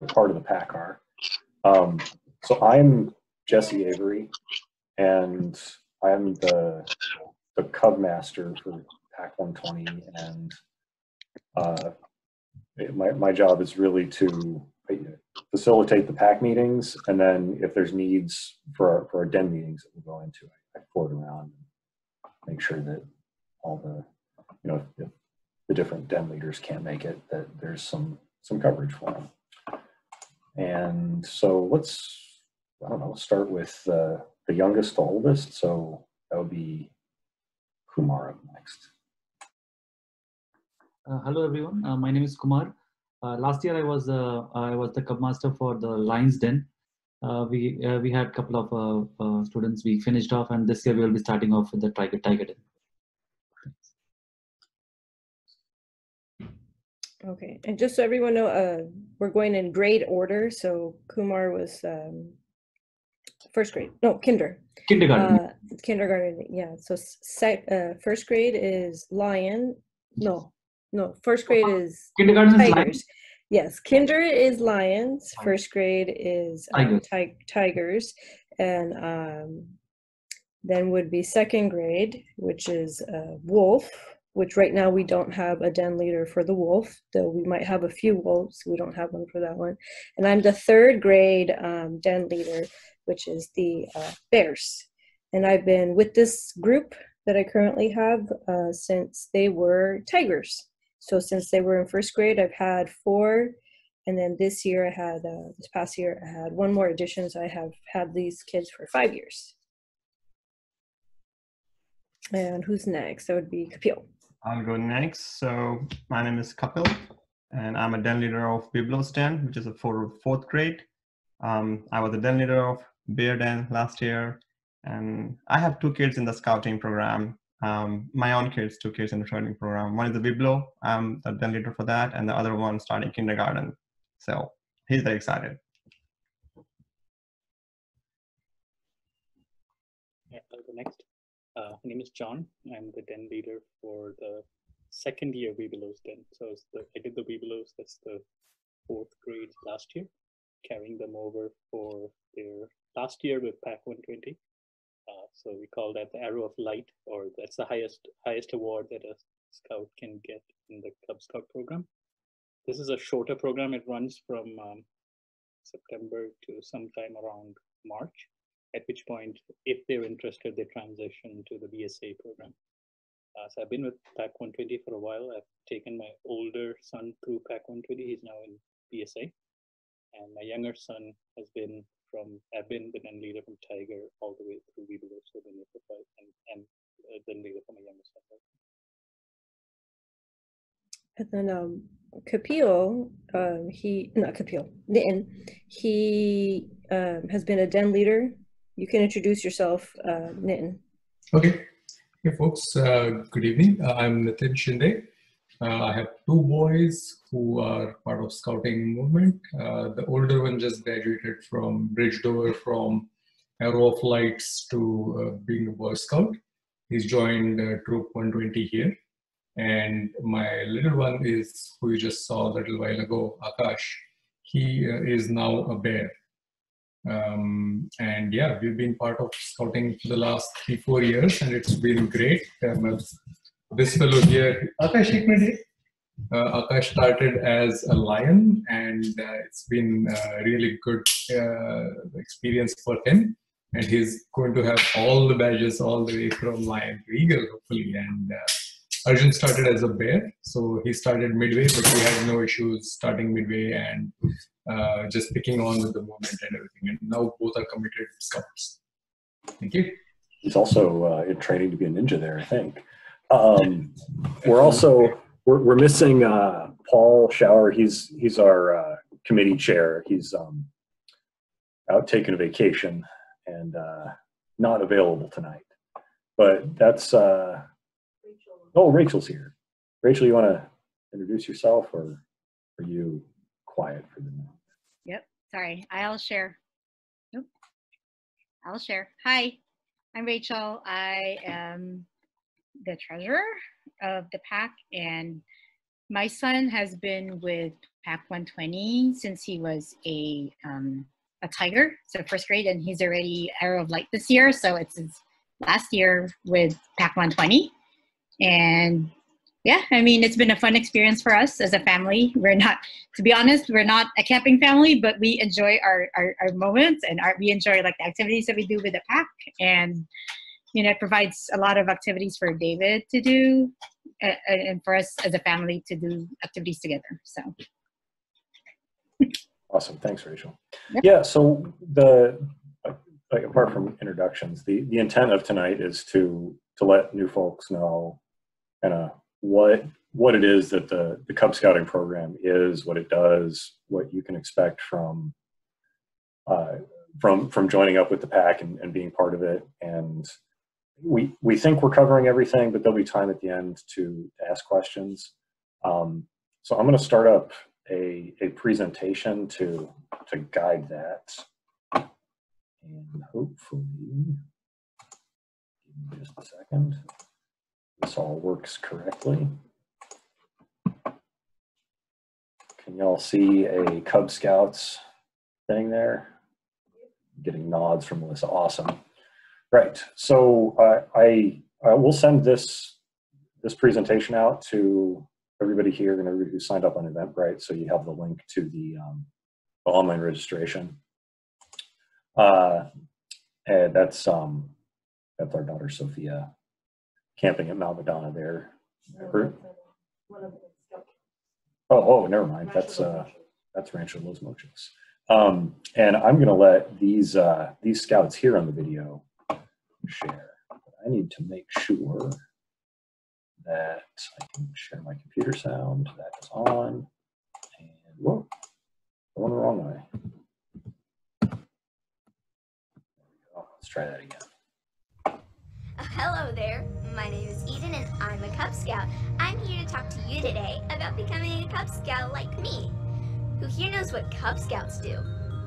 part of the pack are. So I'm Jesse Avery, and I'm the Cub Master for Pack 120, and my job is really to facilitate the pack meetings, and then if there's needs for our den meetings that we'll go into, I float around and make sure that all the, if the different den leaders can't make it, that there's some coverage for them. And so let's, I don't know, start with the youngest to oldest. So that would be Kumar up next. Hello everyone, my name is Kumar. Last year I was the Cub Master for the Lions Den. We had a couple of students we finished off, and this year we will be starting off with the Tiger Den. Okay, and just so everyone know, we're going in grade order. So Kumar was first grade, no, kindergarten. Kindergarten, yeah. So first grade is lion. No, first grade is kindergarten tigers. Is yes, kinder is lions. First grade is tigers, and then would be second grade, which is wolf. Which right now we don't have a den leader for the wolf, though we might have a few wolves. We don't have one for that one. And I'm the third grade den leader, which is the bears. And I've been with this group that I currently have since they were tigers. So since they were in first grade, I've had 4. And then this year I had, this past year, I had 1 more addition. So I have had these kids for 5 years. And who's next? That would be Kapil. I'll go next. So my name is Kapil, and I'm a den leader of Biblos Den, which is a 4th grade. I was the den leader of Bear Den last year, and I have 2 kids in the scouting program. My own kids, 2 kids in the training program. One is the Biblo, I'm the den leader for that, and the other one starting kindergarten. So he's very excited. Yeah, I'll go next. My name is John. I'm the den leader for the 2nd year Webelos Den. So I did the Webelos, that's the 4th grade last year, carrying them over for their last year with Pack 120. So we call that the Arrow of Light, or that's the highest award that a scout can get in the Cub Scout program. This is a shorter program. It runs from September to sometime around March, at which point, if they're interested, they transition to the BSA program. So I've been with Pack 120 for a while. I've taken my older son through Pack 120. He's now in BSA. And my younger son has been I've been the den leader from Tiger all the way through Webelos, so den leader for 5, and den leader for my younger son. And then Kapil, Nitin, he has been a den leader. You can introduce yourself, Nitin. Okay. Hey folks, good evening. I'm Nitin Shinde. I have 2 boys who are part of scouting movement. The older one just graduated from, bridged over from Arrow of Lights to being a Boy Scout. He's joined Troop 120 here. And my little one is, who you just saw a little while ago, Akash. He is now a bear. And yeah, we've been part of scouting for the last 3-4 years, and it's been great. This fellow here, Akash, Akash started as a lion, and it's been a really good experience for him. And he's going to have all the badges all the way from lion to eagle, hopefully. And Arjun started as a bear, so he started midway, but we had no issues starting midway and just picking on with the movement and everything. And now both are committed scouts. Thank you. He's also in training to be a ninja there, I think. We're missing Paul Schauer. He's our committee chair. He's out taking a vacation and not available tonight. But that's Rachel's here. Rachel, you want to introduce yourself, or are you quiet for the moment? Yep. Sorry. I'll share. Nope. I'll share. Hi, I'm Rachel. I am the treasurer of the pack, and My son has been with PAC 120 since he was a tiger, so first grade, and he's already Arrow of Light this year, so it's his last year with PAC 120. And yeah, I mean, it's been a fun experience for us as a family. We're not, to be honest, we're not a camping family, but we enjoy our moments, and we enjoy like the activities that we do with the PAC. And you know, it provides a lot of activities for David to do, and for us as a family to do activities together. So. Awesome, thanks, Rachel. Yep. Yeah, so like apart from introductions, the intent of tonight is to let new folks know kind of what it is that the Cub Scouting program is, what it does, what you can expect from joining up with the PAC and being part of it. And we think we're covering everything, but there'll be time at the end to ask questions. So I'm going to start up a presentation to guide that, and hopefully, give me just a second, this all works correctly. Can y'all see a Cub Scouts thing there? Getting nods from Melissa. Awesome. Right. So I will send this presentation out to everybody here and everybody who signed up on Eventbrite, so you have the link to the online registration. And that's our daughter Sophia camping at Mount Madonna there. Oh, never mind. That's Rancho Los Mochos. And I'm going to let these scouts here on the video share. I need to make sure that I can share my computer sound. That is on. And whoa, going the wrong way. There we go. Let's try that again. Hello there, my name is Eden and I'm a Cub Scout. I'm here to talk to you today about becoming a Cub Scout like me. Who here knows what Cub Scouts do?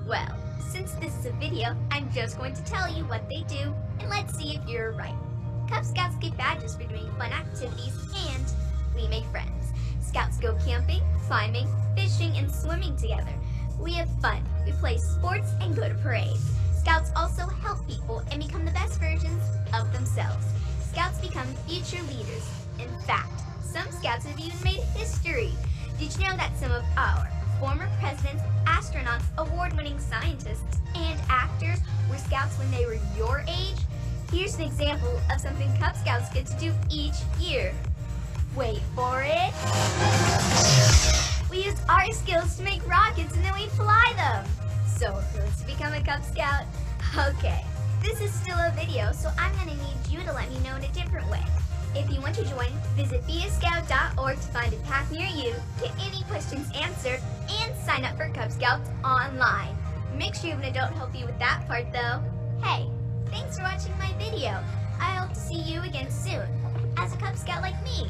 Well, since this is a video, I'm just going to tell you what they do, and let's see if you're right. Cub Scouts get badges for doing fun activities, and we make friends. Scouts go camping, climbing, fishing, and swimming together. We have fun, we play sports, and go to parades. Scouts also help people and become the best versions of themselves. Scouts become future leaders. In fact, some Scouts have even made history. Did you know that some of our former presidents, astronauts, award-winning scientists, and actors were Scouts when they were your age? Here's an example of something Cub Scouts get to do each year. Wait for it. We use our skills to make rockets and then we fly them. So who wants to become a Cub Scout? Okay, this is still a video, so I'm gonna need you to let me know in a different way. If you want to join, visit beascout.org to find a PAC near you, get any questions answered, and sign up for Cub Scouts online. Make sure you have an adult help you with that part though. Hey, thanks for watching my video. I hope to see you again soon, as a Cub Scout like me.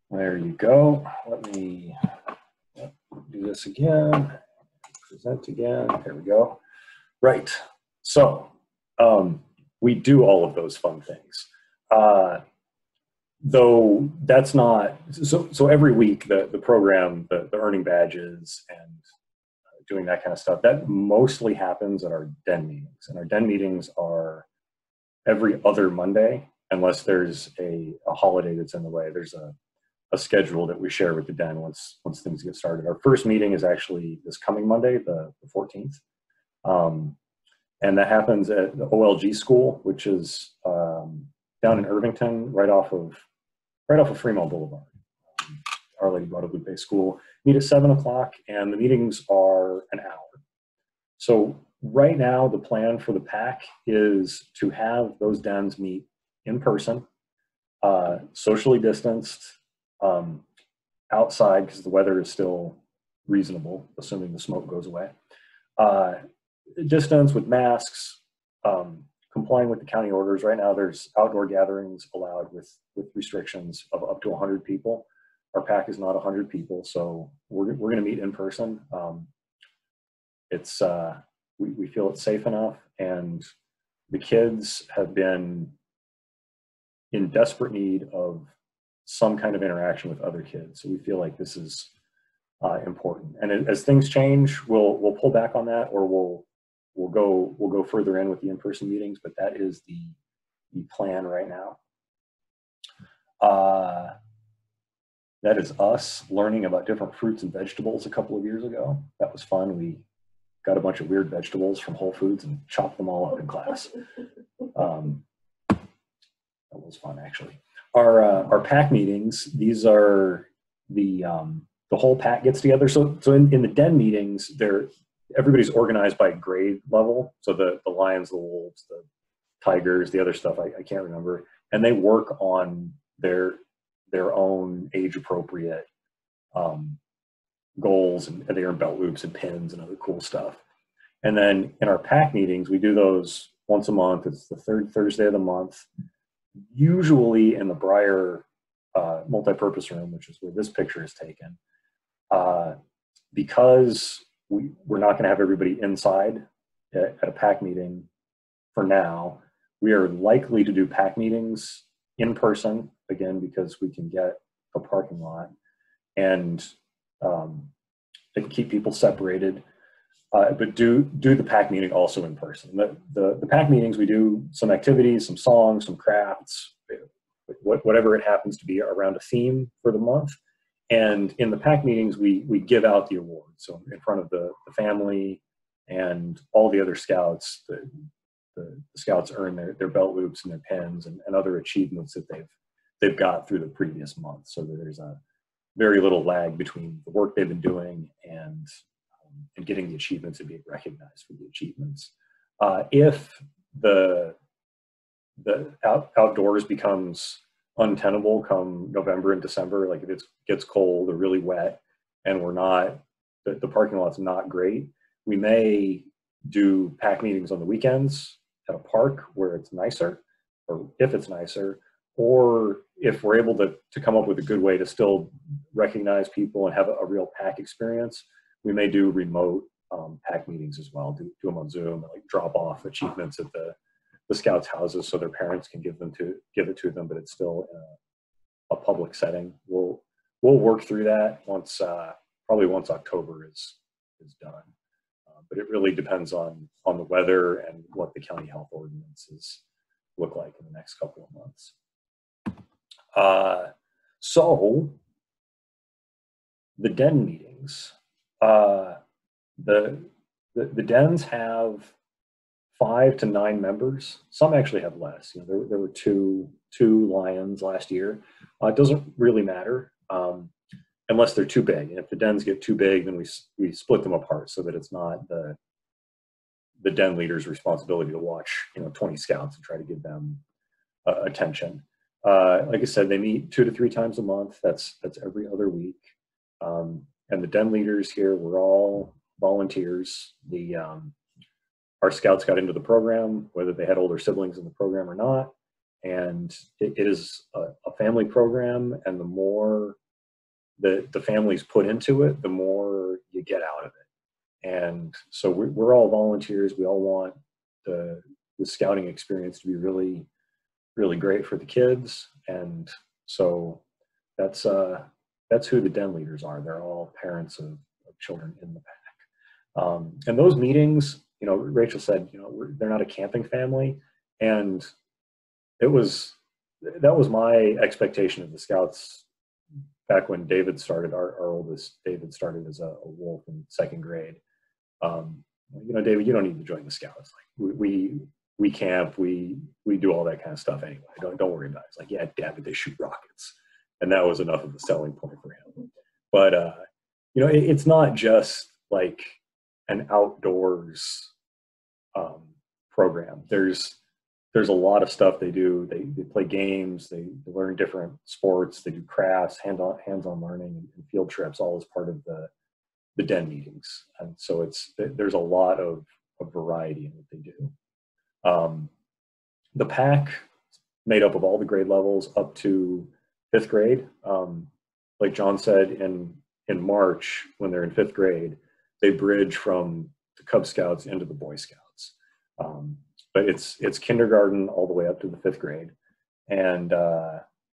There you go. Let me do this again. Present again. There we go. Right. So we do all of those fun things. Though that's not, so every week the program, the earning badges and doing that kind of stuff, that mostly happens at our den meetings. And our den meetings are every other Monday, unless there's a holiday that's in the way. There's a schedule that we share with the den once things get started. Our first meeting is actually this coming Monday, the 14th. And that happens at the OLG school, which is down in Irvington, right off of Fremont Boulevard. Our Lady Guadalupe School. Meet at 7 o'clock, and the meetings are an hour. So right now, the plan for the PAC is to have those dens meet in person, socially distanced, outside because the weather is still reasonable, assuming the smoke goes away. Distance with masks, complying with the county orders. Right now there's outdoor gatherings allowed with restrictions of up to 100 people. our pack is not 100 people, so we're going to meet in person. We feel it's safe enough, and the kids have been in desperate need of some kind of interaction with other kids. So we feel like this is important. And as things change, we'll pull back on that, or we'll go further in with the in-person meetings. But that is the plan right now. That is us learning about different fruits and vegetables a couple of years ago. That was fun. We got a bunch of weird vegetables from Whole Foods and chopped them all up in class. That was fun, actually. Our pack meetings, these are the whole pack gets together. So in the den meetings, everybody's organized by grade level. So the lions, the wolves, the tigers, the other stuff I can't remember, and they work on their own age-appropriate goals, and they earn belt loops and pins and other cool stuff. And then in our pack meetings, we do those once a month. It's the third Thursday of the month, usually in the Breyer multi-purpose room, which is where this picture is taken. Because we're not going to have everybody inside at a pack meeting for now, we are likely to do pack meetings in person, again, because we can get a parking lot, and it can keep people separated. But do the pack meeting also in person. The pack meetings, we do some activities, some songs, some crafts, whatever it happens to be around a theme for the month. And in the pack meetings, we give out the awards. So in front of the family and all the other scouts, the scouts earn their belt loops and their pins and other achievements that they've got through the previous month. So that there's a very little lag between the work they've been doing and getting the achievements and being recognized for the achievements. If the outdoors becomes untenable come November and December, like if it gets cold or really wet and the parking lot's not great, we may do pack meetings on the weekends at a park where it's nicer, or if it's nicer, or if we're able to come up with a good way to still recognize people and have a real pack experience, we may do remote pack meetings as well, do them on Zoom, and like drop off achievements at the scouts' houses so their parents can give it to them, but it's still a public setting. We'll work through that probably once October is done. But it really depends on the weather and what the county health ordinances look like in the next couple of months. So the den meetings, the dens have 5 to 9 members. Some actually have less. There were two lions last year. It doesn't really matter unless they're too big. And if the dens get too big, then we split them apart so that it's not the den leader's responsibility to watch 20 scouts and try to give them attention. Like I said, they meet 2 to 3 times a month. That's every other week. And the den leaders here, we're all volunteers. Our scouts got into the program, whether they had older siblings in the program or not. And it is a family program, and the more the families put into it, the more you get out of it. And so we're all volunteers. We all want the scouting experience to be really, really great for the kids. And so that's who the den leaders are. They're all parents of children in the pack. And those meetings, Rachel said, they're not a camping family. And that was my expectation of the scouts back when David started. Our oldest David started as a wolf in 2nd grade. David, you don't need to join the scouts. Like we camp, we do all that kind of stuff anyway. Don't worry about it. It's like, yeah, Dad, but they shoot rockets. And that was enough of a selling point for him. But it's not just like an outdoors program. There's a lot of stuff they do. They play games, they learn different sports, they do crafts, hands-on learning, and field trips, all as part of the den meetings. And so there's a lot of variety in what they do. The pack made up of all the grade levels up to 5th grade. like John said, in March, when they're in 5th grade, they bridge from the Cub Scouts into the Boy Scouts. But it's kindergarten all the way up to the 5th grade. And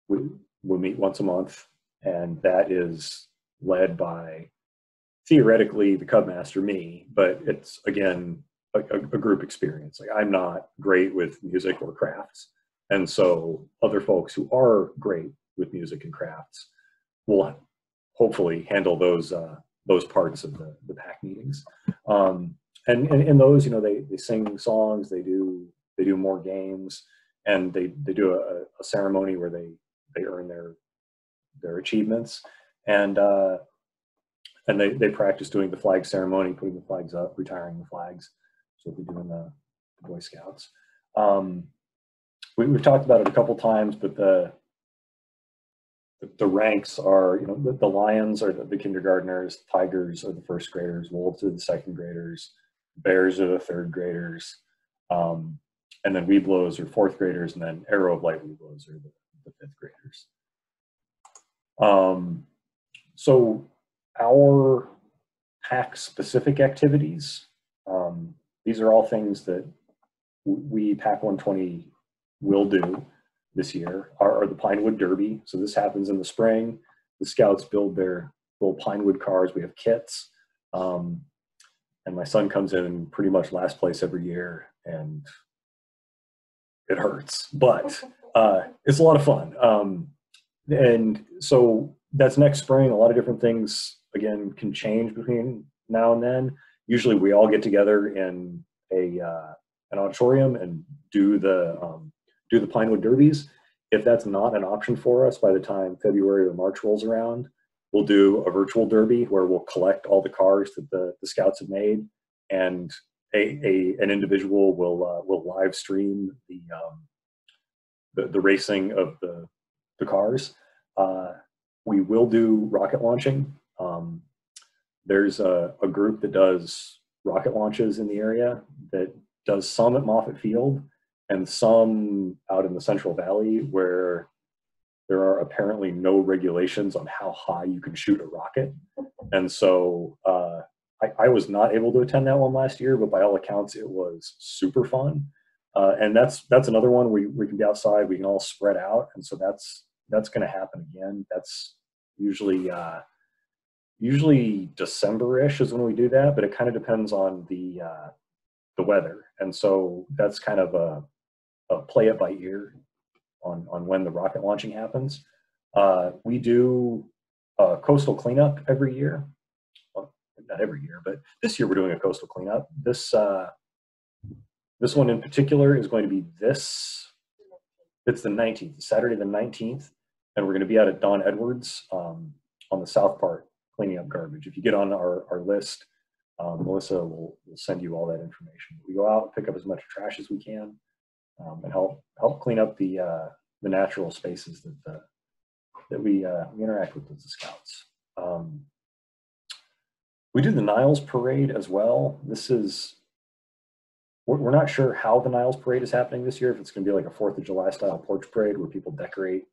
we meet once a month, and that is led by, theoretically, the Cub Master, me, but it's, again, a group experience. Like, I'm not great with music or crafts. And so other folks who are great with music and crafts will hopefully handle those parts of the pack meetings. And in those, they sing songs, they do more games, and they do a ceremony where they earn their achievements, and they practice doing the flag ceremony, putting the flags up, retiring the flags. So we do in the Boy Scouts. We've talked about it a couple times, but the ranks are, the Lions are the kindergartners, Tigers are the 1st graders, Wolves are the 2nd graders, Bears are the 3rd graders, and then Webelos are 4th graders, and then Arrow of Light Webelos are the 5th graders. So our pack-specific activities, these are all things that we, Pack 120, will do this year, are the Pinewood Derby. So this happens in the spring. The Scouts build their little Pinewood cars. We have kits. And my son comes in pretty much last place every year, and it hurts, but it's a lot of fun. And so that's next spring. A lot of different things, again, can change between now and then. Usually we all get together in an auditorium and do the Pinewood Derbies. If that's not an option for us by the time February or March rolls around, we'll do a virtual derby where we'll collect all the cars that the Scouts have made, and an individual will live stream the racing of the cars. We will do rocket launching. There's a group that does rocket launches in the area, that does some at Moffett Field and some out in the Central Valley, where there are apparently no regulations on how high you can shoot a rocket. And so I was not able to attend that one last year, but by all accounts, it was super fun. And that's another one where we can be outside, we can all spread out. And so that's going to happen again. That's usually December-ish is when we do that, but it kind of depends on the weather. And so that's kind of a play it by ear on when the rocket launching happens. We do a coastal cleanup every year. Well, not every year, but this year we're doing a coastal cleanup. This one in particular is going to be it's the 19th, Saturday the 19th, and we're going to be out at Don Edwards on the south part cleaning up garbage. If you get on our list, Melissa will send you all that information. We go out, pick up as much trash as we can, and help clean up the natural spaces that we interact with as the Scouts. We do the Niles Parade as well. We're not sure how the Niles Parade is happening this year, if it's going to be like a 4th of July style porch parade where people decorate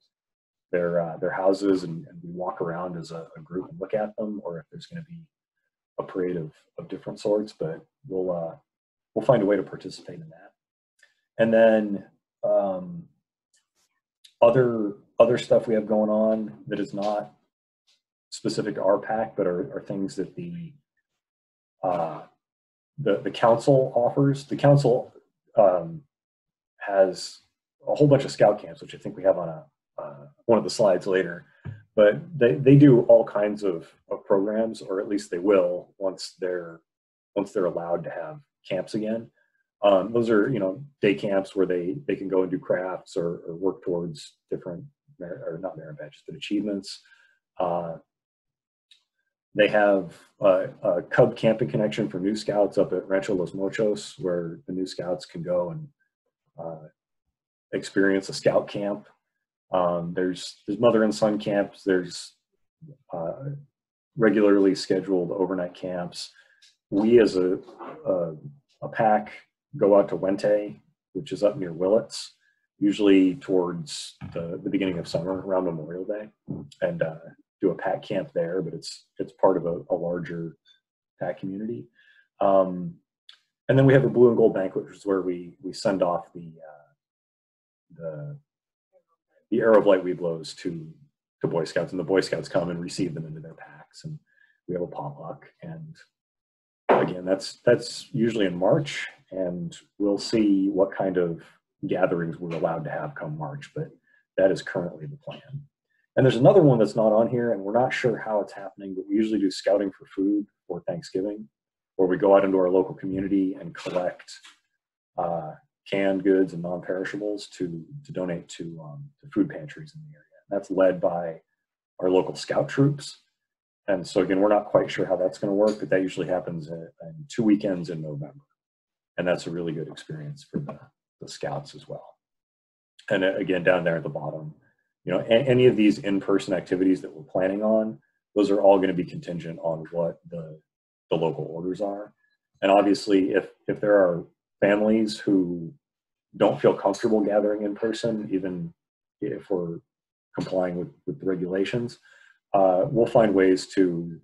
their houses and we walk around as a group and look at them, or if there's going to be a parade of different sorts, but we'll find a way to participate in that. And then other stuff we have going on that is not specific to our pack, but are things that the council offers. The council has a whole bunch of scout camps, which I think we have on one of the slides later. But they do all kinds of programs, or at least they will once they're allowed to have camps again. Those are day camps where they can go and do crafts or work towards different not merit badges but achievements. They have a Cub Camping Connection for new scouts up at Rancho Los Mochos, where the new scouts can go and experience a scout camp. There's mother and son camps. There's regularly scheduled overnight camps. We as a pack go out to Wente, which is up near Willits, usually towards the beginning of summer around Memorial Day, and do a pack camp there, but it's part of a larger pack community. And then we have a blue and gold banquet, which is where we send off the Arrow of Light Webelos to Boy Scouts, and the Boy Scouts come and receive them into their packs, and we have a potluck. And again, that's usually in March, and we'll see what kind of gatherings we're allowed to have come March, but that is currently the plan. And there's another one that's not on here, and we're not sure how it's happening, but we usually do scouting for food for Thanksgiving, where we go out into our local community and collect canned goods and non-perishables to donate to food pantries in the area. And that's led by our local scout troops. And so again, we're not quite sure how that's going to work, but that usually happens in 2 weekends in November. And that's a really good experience for the scouts as well. And again, down there at the bottom, you know, any of these in-person activities that we're planning on, those are all going to be contingent on what the local orders are. And obviously, if there are families who don't feel comfortable gathering in person, even if we're complying with the regulations, we'll find ways to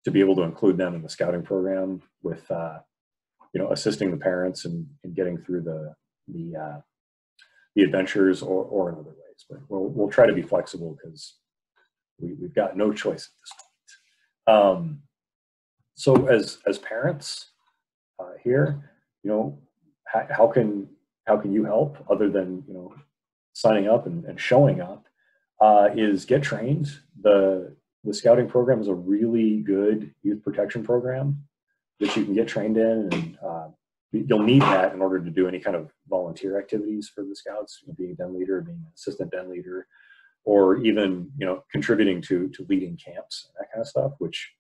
be able to include them in the scouting program with, you know, assisting the parents in getting through the adventures or in other ways. But we'll try to be flexible because we've got no choice at this point. So as parents here, you know, how can you help other than, you know, signing up and showing up? Is get trained. The scouting program is a really good youth protection program that you can get trained in, and you'll need that in order to do any kind of volunteer activities for the scouts, you know, being a den leader, being an assistant den leader, or even, you know, contributing to leading camps and that kind of stuff, which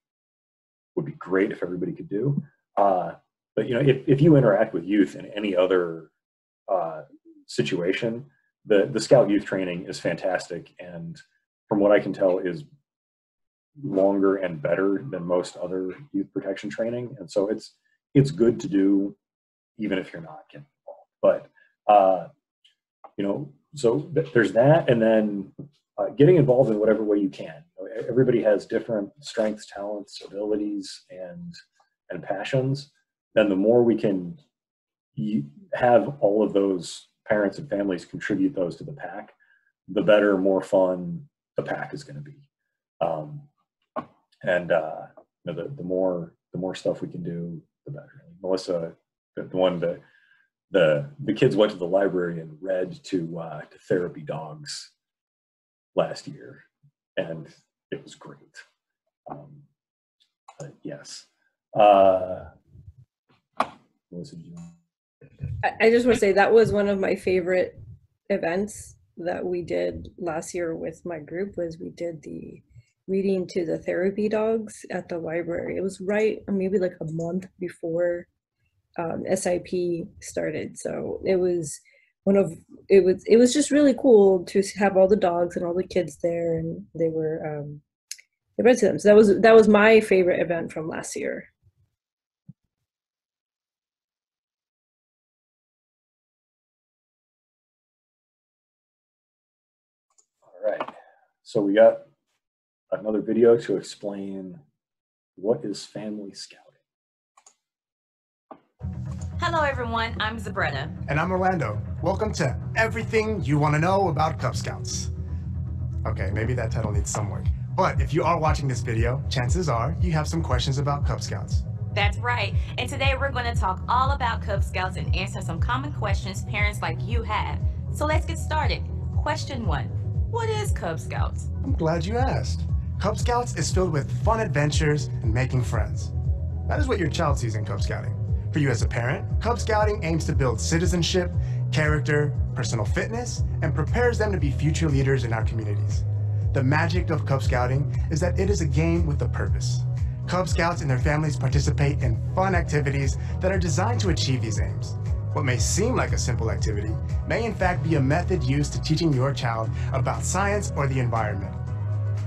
would be great if everybody could do. But you know, if you interact with youth in any other situation, the scout youth training is fantastic, and from what I can tell is longer and better than most other youth protection training. And so it's good to do even if you're not getting involved. But you know, so there's that, and then getting involved in whatever way you can. You know, everybody has different strengths, talents, abilities, and passions. And the more we can have all of those parents and families contribute those to the pack, the better, more fun the pack is going to be. You know, the more stuff we can do, the better. Melissa, the kids went to the library and read to therapy dogs last year, and it was great. But yes. Melissa, do you want? I just want to say that was one of my favorite events that we did last year with my group. Was we did the reading to the therapy dogs at the library. It was right maybe like a month before SIP started, so it was it was just really cool to have all the dogs and all the kids there, and they read to them. So that was my favorite event from last year. All right, so we got another video to explain what is family scouting. Hello everyone, I'm Zabretta. And I'm Orlando. Welcome to everything you want to know about Cub Scouts. Okay, maybe that title needs some work. But if you are watching this video, chances are you have some questions about Cub Scouts. That's right. And today we're going to talk all about Cub Scouts and answer some common questions parents like you have. So let's get started. Question 1. What is Cub Scouts? I'm glad you asked. Cub Scouts is filled with fun adventures and making friends. That is what your child sees in Cub Scouting. For you as a parent, Cub Scouting aims to build citizenship, character, personal fitness, and prepares them to be future leaders in our communities. The magic of Cub Scouting is that it is a game with a purpose. Cub Scouts and their families participate in fun activities that are designed to achieve these aims. What may seem like a simple activity may in fact be a method used to teaching your child about science or the environment.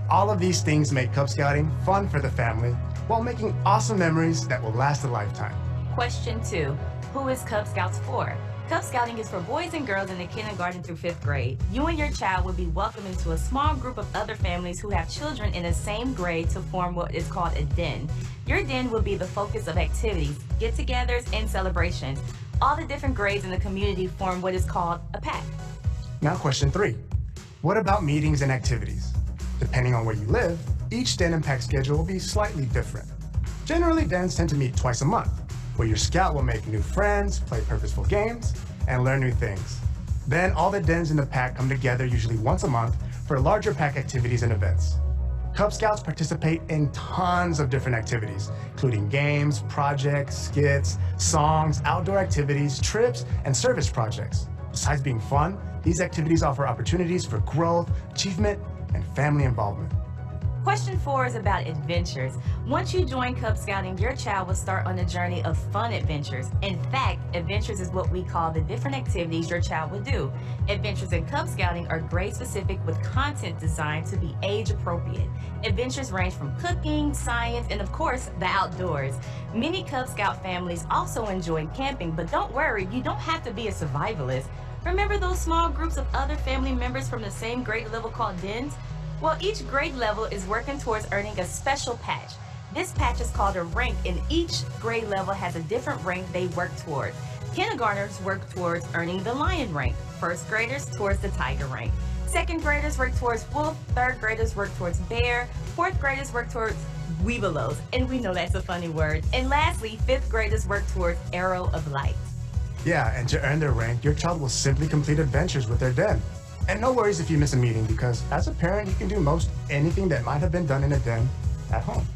All of these things make Cub Scouting fun for the family while making awesome memories that will last a lifetime. Question 2. Who is Cub Scouts for? Cub Scouting is for boys and girls in the kindergarten through 5th grade. You and your child will be welcomed into a small group of other families who have children in the same grade to form what is called a den. Your den will be the focus of activities, get-togethers, and celebrations. All the different grades in the community form what is called a pack. Now question 3. What about meetings and activities? Depending on where you live, each den and pack schedule will be slightly different. Generally, dens tend to meet twice a month, where your scout will make new friends, play purposeful games, and learn new things. Then all the dens in the pack come together usually once a month for larger pack activities and events. Cub Scouts participate in tons of different activities, including games, projects, skits, songs, outdoor activities, trips, and service projects. Besides being fun, these activities offer opportunities for growth, achievement, and family involvement. Question 4 is about adventures. Once you join Cub Scouting, your child will start on a journey of fun adventures. In fact, adventures is what we call the different activities your child will do. Adventures in Cub Scouting are grade specific with content designed to be age appropriate. Adventures range from cooking, science, and of course, the outdoors. Many Cub Scout families also enjoy camping, but don't worry, you don't have to be a survivalist. Remember those small groups of other family members from the same grade level called dens? Well, each grade level is working towards earning a special patch. This patch is called a rank, and each grade level has a different rank they work toward. Kindergartners work towards earning the lion rank, 1st graders towards the tiger rank. 2nd graders work towards wolf, 3rd graders work towards bear, 4th graders work towards weebelows, and we know that's a funny word. And lastly, 5th graders work towards arrow of light. Yeah, and to earn their rank, your child will simply complete adventures with their den. And no worries if you miss a meeting, because as a parent, you can do most anything that might have been done in a den at home.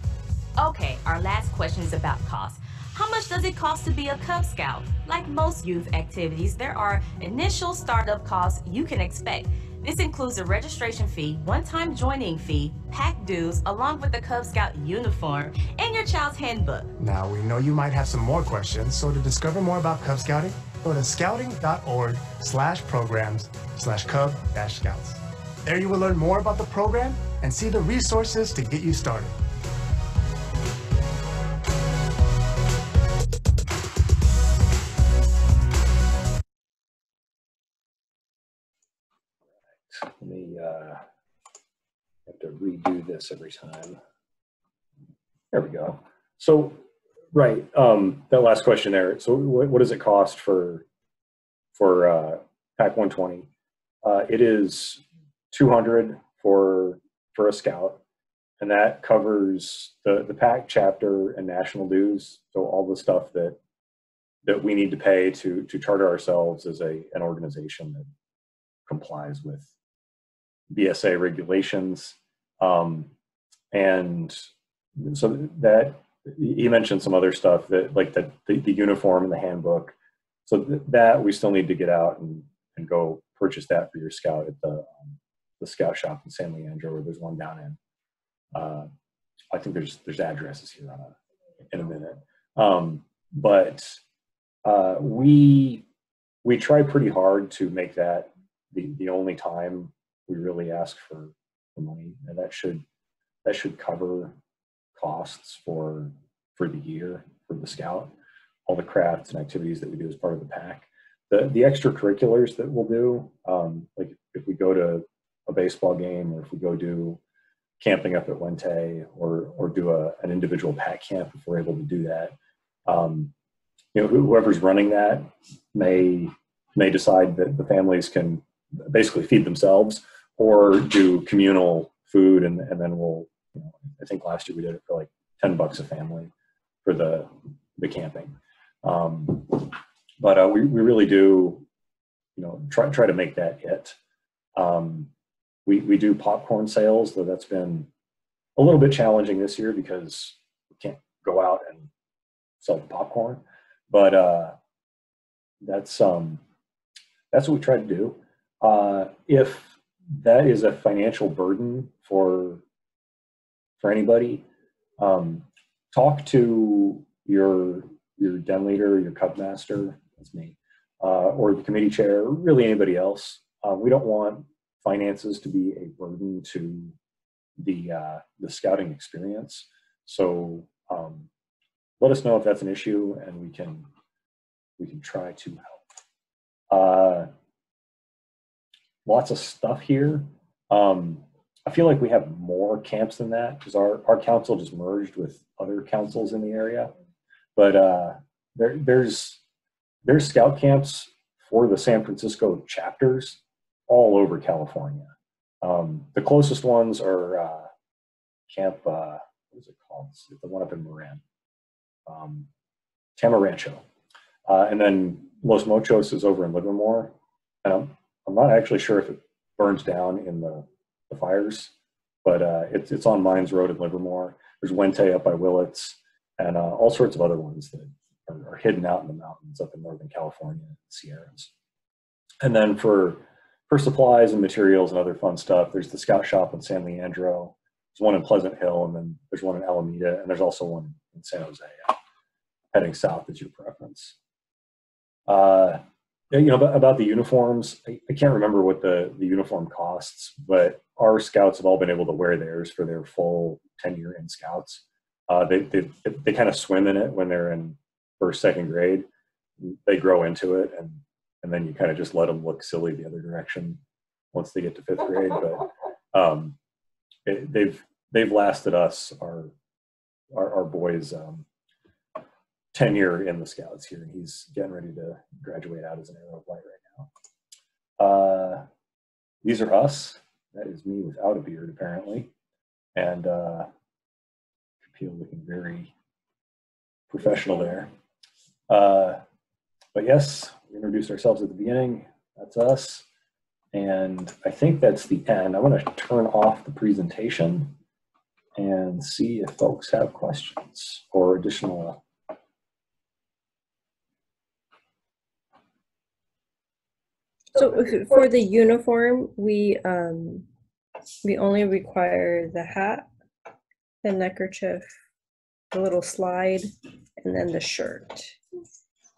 Okay, our last question is about cost. How much does it cost to be a Cub Scout? Like most youth activities, there are initial startup costs you can expect. This includes a registration fee, one-time joining fee, pack dues, along with the Cub Scout uniform, and your child's handbook. Now, we know you might have some more questions, so to discover more about Cub Scouting, go to scouting.org/programs/Cub-Scouts. There you will learn more about the program and see the resources to get you started. Let me have to redo this every time. There we go. So, right, that last question there. So what does it cost for Pack 120? It is $200 for a scout, and that covers the pack chapter and national dues. So all the stuff that we need to pay to charter ourselves as an organization that complies with BSA regulations. And so that he mentioned some other stuff that like the uniform and the handbook. So that we still need to get out and go purchase that for your scout at the scout shop in San Leandro, or there's one down in, I think there's addresses here in a minute. But we try pretty hard to make that the only time we really ask for money, and that should cover costs for the year for the scout, all the crafts and activities that we do as part of the pack. The extracurriculars that we'll do, like if we go to a baseball game, or if we go do camping up at Wente, or do an individual pack camp, if we're able to do that, whoever's running that may decide that the families can basically feed themselves or do communal food, and then we'll, I think last year we did it for like $10 a family for the camping. But we really do, try to make that it. We do popcorn sales, though that's been a little bit challenging this year because we can't go out and sell the popcorn. But that's what we try to do. If that is a financial burden for anybody, talk to your den leader, your cub master, that's me, or the committee chair, or really anybody else. We don't want finances to be a burden to the scouting experience. So let us know if that's an issue, and we can try to help. Lots of stuff here. I feel like we have more camps than that because our council just merged with other councils in the area. But there's scout camps for the San Francisco chapters all over California. The closest ones are Camp, what is it called? It's the one up in Moran, Camarancho. And then Los Mochos is over in Livermore. I'm not actually sure if it burns down in the fires, but it's on Mines Road in Livermore. There's Wente up by Willits, and all sorts of other ones that are hidden out in the mountains up in Northern California, Sierras. And then for supplies and materials and other fun stuff, there's the Scout Shop in San Leandro. There's one in Pleasant Hill, and then there's one in Alameda, and there's also one in San Jose. Heading south is your preference. About the uniforms, I can't remember what the uniform costs, but our scouts have all been able to wear theirs for their full tenure in scouts. They kind of swim in it when they're in first, second grade. They grow into it, and then you kind of just let them look silly the other direction once they get to fifth grade. But they've lasted us, our boys' tenure in the scouts here, and he's getting ready to graduate out as an arrow of light right now. These are us. That is me without a beard, apparently, and Kapil looking very professional there. But yes, we introduced ourselves at the beginning. That's us, and I think that's the end. I'm going to turn off the presentation and see if folks have questions or additional. So for the uniform, we only require the hat, the neckerchief, the little slide, and then the shirt.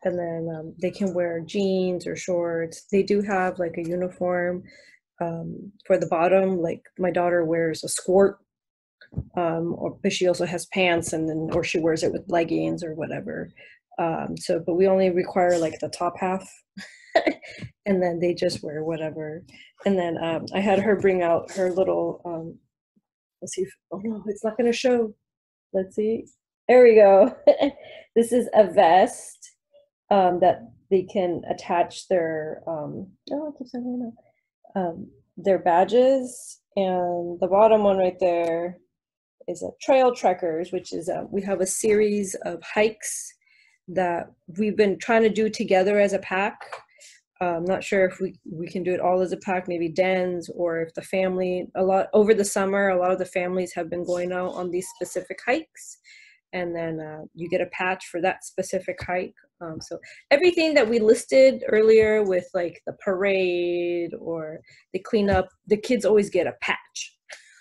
And then they can wear jeans or shorts. They do have like a uniform for the bottom. Like my daughter wears a skirt, but she also has pants, or she wears it with leggings or whatever. But we only require like the top half. And then they just wear whatever. And then I had her bring out her little, let's see, oh no, it's not gonna show. Let's see, there we go. This is a vest that they can attach their, their badges. And the bottom one right there is a trail trekkers, which is, we have a series of hikes that we've been trying to do together as a pack. I'm not sure if we can do it all as a pack, maybe dens, or if the family, over the summer, a lot of the families have been going out on these specific hikes, and then you get a patch for that specific hike. So everything that we listed earlier with like the parade or the cleanup, the kids always get a patch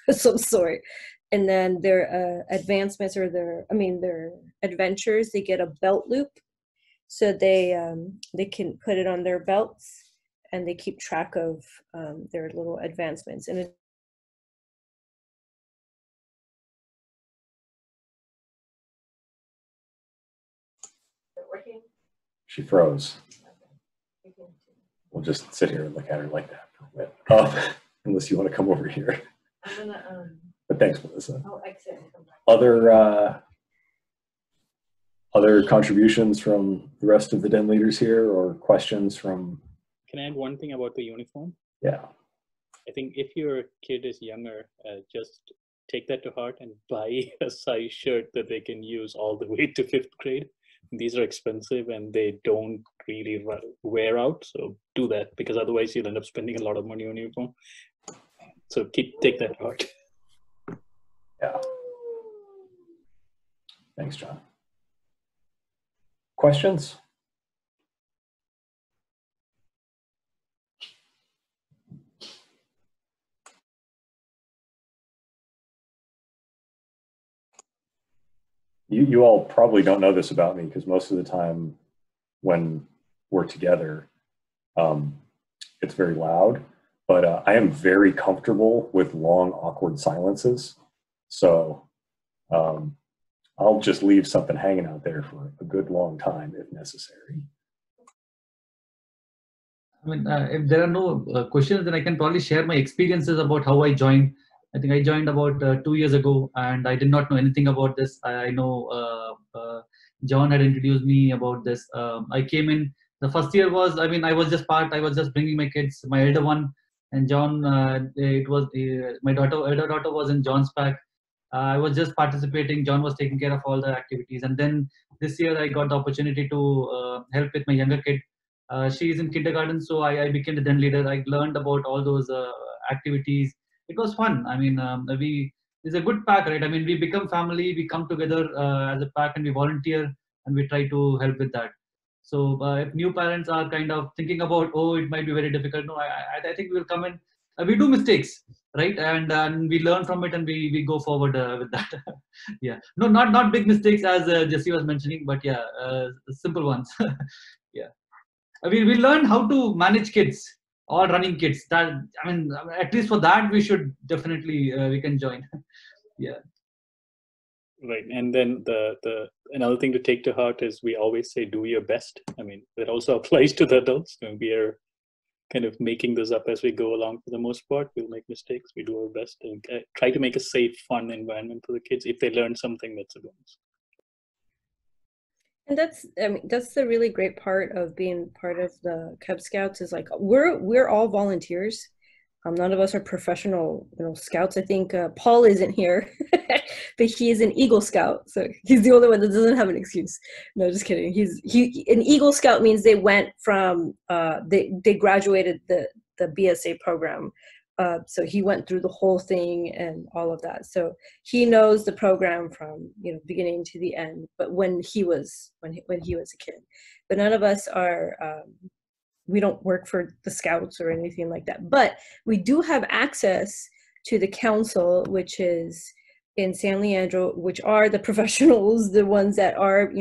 of some sort. And then their advancements or their adventures, they get a belt loop. So they can put it on their belts, and they keep track of their little advancements. And She froze. We'll just sit here and look at her like that for a bit, unless you want to come over here. I'm gonna, but thanks, Melissa. I'll exit and come back. Other contributions from the rest of the den leaders here, or questions from? Can I add one thing about the uniform? Yeah. I think if your kid is younger, just take that to heart and buy a size shirt that they can use all the way to fifth grade. These are expensive and they don't really wear out. So do that, because otherwise you'll end up spending a lot of money on uniform. So take that to heart. Yeah. Thanks, John. Questions? You all probably don't know this about me, because most of the time when we're together, it's very loud, but I am very comfortable with long, awkward silences. So I'll just leave something hanging out there for a good long time if necessary. I mean, if there are no questions, then I can probably share my experiences about how I joined. I think I joined about 2 years ago, and I did not know anything about this. I know John had introduced me about this. I came in, the first year was, I mean, I was just bringing my kids, my elder one, and John, it was, my elder daughter was in John's pack. I was just participating. John was taking care of all the activities. And then this year I got the opportunity to help with my younger kid. She is in kindergarten, so I became the den leader. I learned about all those activities. It was fun. I mean, it's a good pack, right? I mean, we become family, we come together as a pack and we volunteer and we try to help with that. So if new parents are kind of thinking about, oh, it might be very difficult, no, I think we will come in. We do mistakes, right? And we learn from it and we go forward with that. Yeah, no, not big mistakes as Jesse was mentioning, but yeah, simple ones. Yeah, we learn how to manage kids, all running kids. That, I mean, at least for that we should definitely we can join. Yeah. Right, and then the another thing to take to heart is we always say do your best. I mean, that also applies to the adults. We are kind of making this up as we go along. For the most part, we'll make mistakes. We do our best and try to make a safe, fun environment for the kids. If they learn something, that's a bonus. And that's the really great part of being part of the Cub Scouts is like we're all volunteers. None of us are professional, scouts. I think Paul isn't here, but he is an Eagle Scout, so he's the only one that doesn't have an excuse. No, just kidding. An Eagle Scout means they went from they graduated the BSA program, so he went through the whole thing and all of that. So he knows the program from beginning to the end. But when he was a kid, but none of us are. We don't work for the Scouts or anything like that, but we do have access to the council, which is in San Leandro, which are the professionals, the ones that are,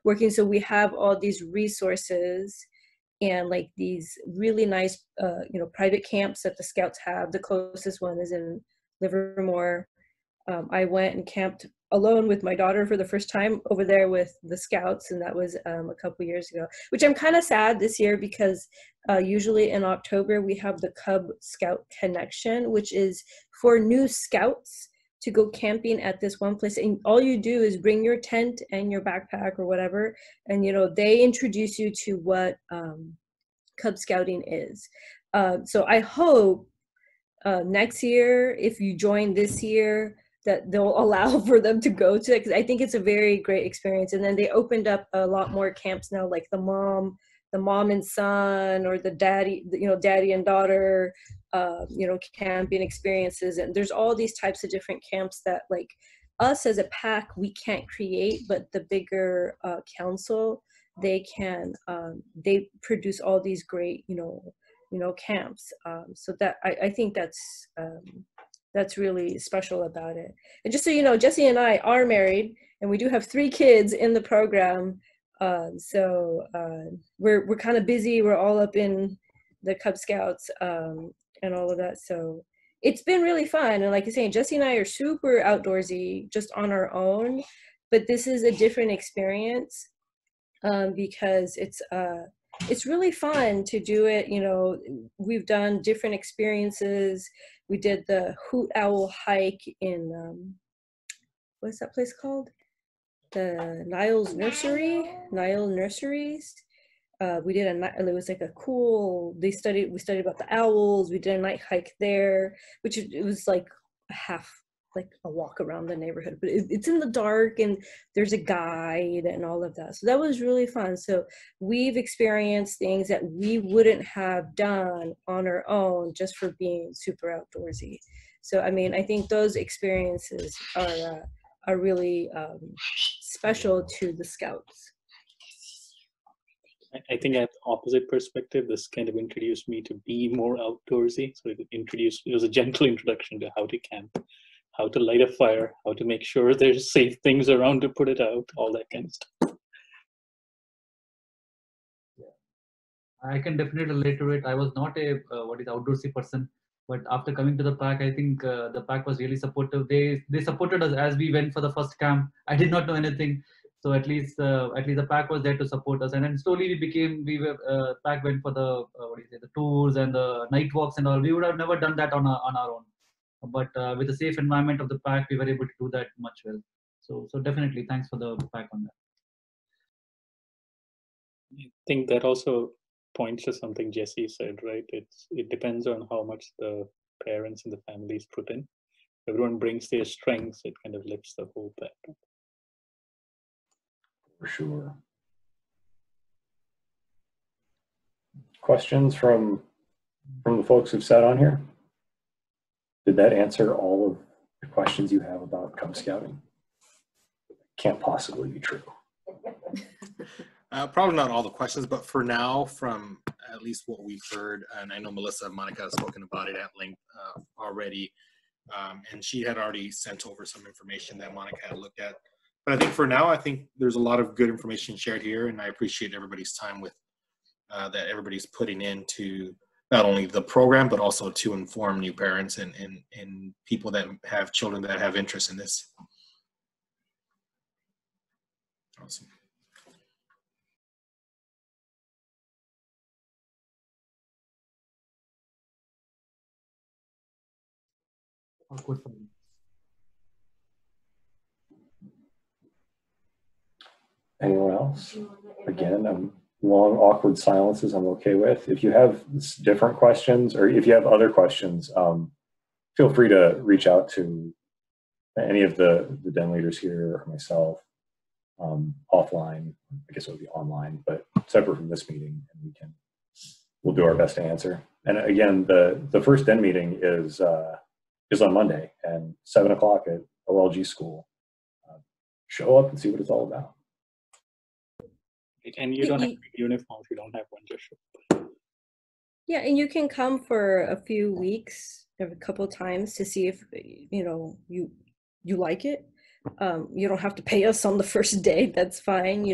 working. So we have all these resources and like these really nice, private camps that the Scouts have. The closest one is in Livermore. I went and camped alone with my daughter for the first time over there with the Scouts, and that was a couple years ago, which I'm kind of sad this year because usually in October we have the Cub Scout Connection, which is for new Scouts to go camping at this one place, and all you do is bring your tent and your backpack or whatever, and they introduce you to what Cub Scouting is. So I hope next year, if you join this year, that they'll allow for them to go to it, because I think it's a very great experience. And then they opened up a lot more camps now, like the mom and son, or the daddy and daughter, camping experiences. And there's all these types of different camps that like us as a pack, we can't create, but the bigger council, they can, they produce all these great, camps. So that I think that's really special about it. And just so you know, Jesse and I are married, and we do have 3 kids in the program. So we're kind of busy. We're all up in the Cub Scouts and all of that. So it's been really fun. And like you're saying, Jesse and I are super outdoorsy just on our own, but this is a different experience because it's really fun to do it. We've done different experiences. We did the Hoot Owl hike in, what's that place called? The Nile Nurseries. We did it was like a cool, we studied about the owls. We did a night hike there, which it was like a walk around the neighborhood, but it's in the dark and there's a guide and all of that. So that was really fun. So we've experienced things that we wouldn't have done on our own just for being super outdoorsy. So, I mean, I think those experiences are really special to the Scouts. I think I have the opposite perspective. This kind of introduced me to be more outdoorsy. So it was a gentle introduction to how to camp, how to light a fire, how to make sure there's safe things around to put it out, all that kind of stuff. I can definitely relate to it. I was not a outdoorsy person, but after coming to the pack, I think the pack was really supportive. They supported us as we went for the first camp. I did not know anything, So at least the pack was there to support us, and then slowly pack went for the the tours and the night walks and all. We would have never done that on our own, but with the safe environment of the pack, we were able to do that much well. So definitely thanks for the pack on that. I think that also points to something Jesse said, right? It depends on how much the parents and the families put in. Everyone brings their strengths, it kind of lifts the whole pack. For sure. Questions from the folks who've sat on here? Did that answer all of the questions you have about Cub Scouting? Can't possibly be true. Probably not all the questions, but for now, from at least what we've heard, and I know Melissa and Monica have spoken about it at length already, and she had already sent over some information that Monica had looked at. But I think for now, I think there's a lot of good information shared here, and I appreciate everybody's time with that everybody's putting into not only the program, but also to inform new parents and people that have children that have interest in this. Awesome. Anyone else? Again, long, awkward silences I'm okay with. If you have different questions, or if you have other questions, feel free to reach out to any of the den leaders here or myself offline. I guess it would be online, but separate from this meeting, and we'll do our best to answer. And again, the first den meeting is on Monday and 7 o'clock at OLG school. Show up and see what it's all about. And you don't have uniforms, you don't have one, just show up. Yeah, and you can come for a few weeks, a couple times, to see if you like it. You don't have to pay us on the first day. That's fine.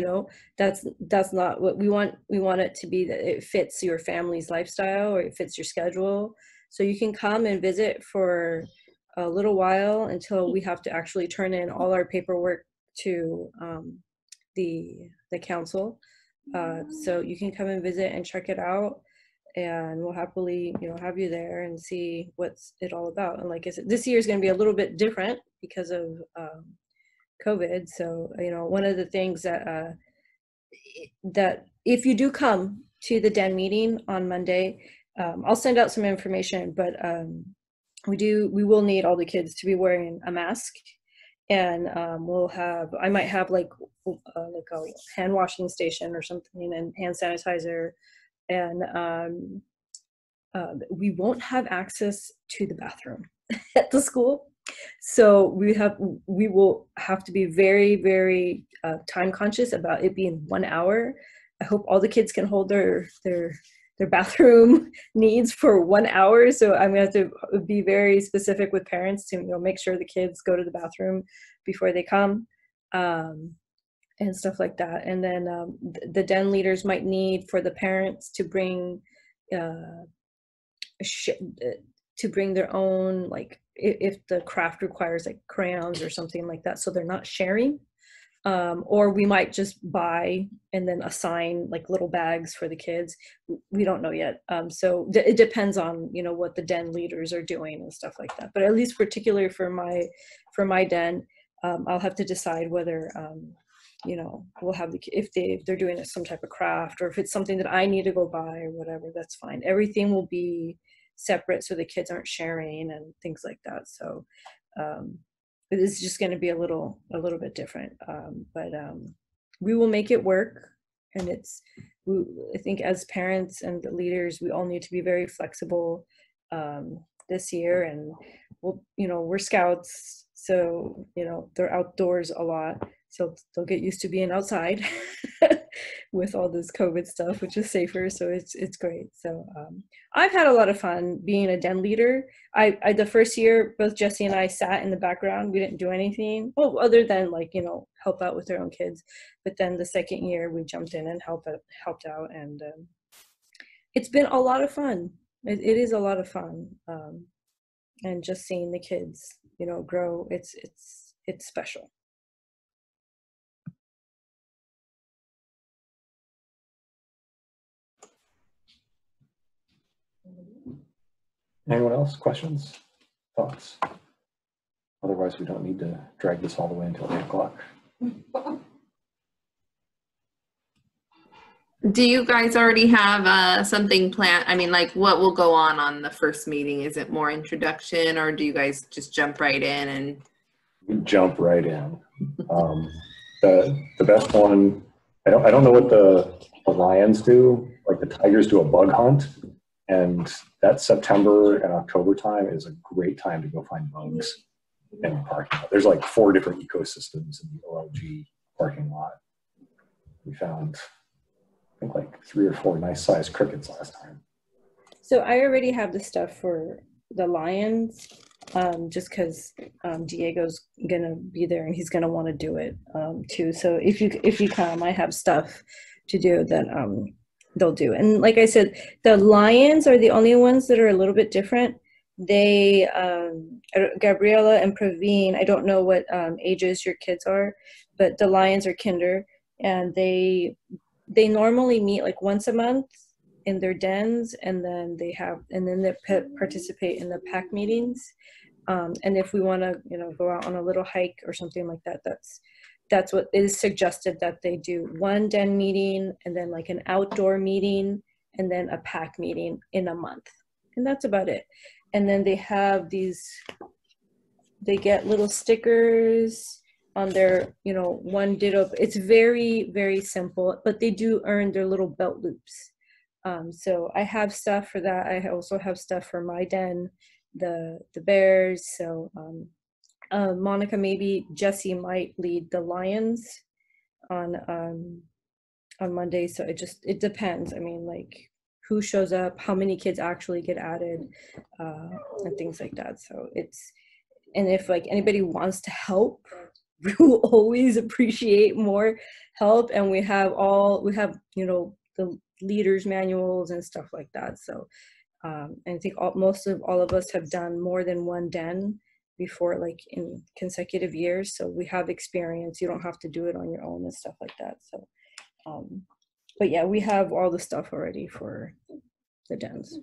That's not what we want. We want it to be that it fits your family's lifestyle or it fits your schedule. So you can come and visit for a little while until we have to actually turn in all our paperwork to the council. So you can come and visit and check it out, and we'll happily have you there and see what's it all about. And like I said, this year is going to be a little bit different because of COVID. So one of the things that if you do come to the den meeting on Monday, I'll send out some information, but we will need all the kids to be wearing a mask. And I might have like a hand washing station or something, and hand sanitizer, and we won't have access to the bathroom at the school. So we will have to be very, very time conscious about it being 1 hour. I hope all the kids can hold their bathroom needs for 1 hour. So I'm going to have to be very specific with parents to make sure the kids go to the bathroom before they come, and stuff like that. And then the den leaders might need for the parents to bring their own, like if the craft requires like crayons or something like that, so they're not sharing. Or we might just buy and then assign like little bags for the kids. We don't know yet. So it depends on what the den leaders are doing and stuff like that. But at least particularly for my den, I'll have to decide whether we'll have if they're doing some type of craft, or if it's something that I need to go buy or whatever. That's fine. Everything will be separate so the kids aren't sharing and things like that. So it's just going to be a little bit different, but we will make it work. And I think as parents and leaders, we all need to be very flexible this year. And we're scouts, so they're outdoors a lot, so they'll get used to being outside with all this COVID stuff, which is safer. So it's great. So I've had a lot of fun being a den leader. I the first year, both Jesse and I sat in the background. We didn't do anything, other than help out with their own kids. But then the second year, we jumped in and helped out, and it's been a lot of fun. It is a lot of fun, and just seeing the kids, grow. It's special. Anyone else? Questions? Thoughts? Otherwise, we don't need to drag this all the way until 8 o'clock. Do you guys already have something planned? I mean, like what will go on the first meeting? Is it more introduction, or do you guys just jump right in and? We jump right in. The best one, I don't know what the lions do. Like the tigers do a bug hunt, and that September and October time is a great time to go find bugs in the parking lot. There's like 4 different ecosystems in the OLG parking lot. We found, I think, like 3 or 4 nice sized crickets last time. So I already have the stuff for the lions, just because Diego's gonna be there and he's gonna want to do it too. So if you come, I have stuff to do that they'll do. And like I said, the lions are the only ones that are a little bit different. They Gabriella and Praveen, I don't know what ages your kids are, but the lions are kinder, and they normally meet like once a month in their dens, and then they participate in the pack meetings. And if we want to, go out on a little hike or something like that, that's what is suggested that they do. 1 den meeting, and then like an outdoor meeting, and then a pack meeting in a month. And that's about it. And then they have they get little stickers on their, one ditto. It's very, very simple, but they do earn their little belt loops. So I have stuff for that. I also have stuff for my den, the bears. So Monica, maybe Jesse might lead the lions on Monday. So it depends. I mean, like who shows up, how many kids actually get added, and things like that. So and if like anybody wants to help, we will always appreciate more help. And we have the leaders manuals and stuff like that. So I think most of all of us have done more than 1 den before, like in consecutive years. So we have experience. You don't have to do it on your own and stuff like that. So, but yeah, we have all the stuff already for the dens.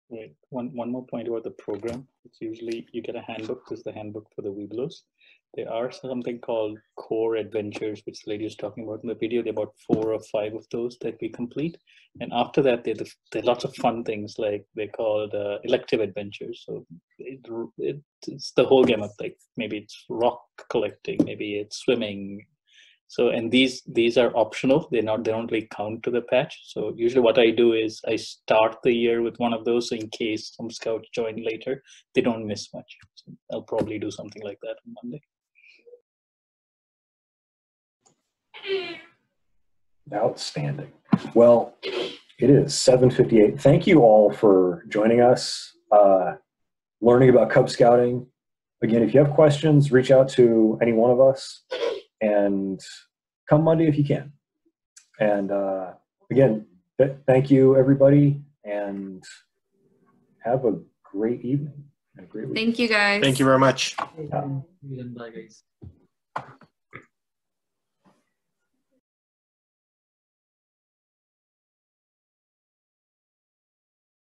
Right. One more point about the program. It's usually you get a handbook. This is the handbook for the Webelos. There are something called core adventures, which the lady was talking about in the video. There are about 4 or 5 of those that we complete. And after that, there are lots of fun things, like they're called elective adventures. So it's the whole gamut. Like maybe it's rock collecting, maybe it's swimming. So, and these are optional. They don't really count to the patch. So usually what I do is I start the year with one of those, so in case some scouts join later, they don't miss much. So I'll probably do something like that on Monday. Outstanding. Well, it is 7:58. Thank you all for joining us, learning about Cub Scouting. Again, if you have questions, reach out to any one of us, and come Monday if you can. And again, thank you, everybody, and have a great evening and a great week. Thank you, guys. Thank you very much. Bye, guys.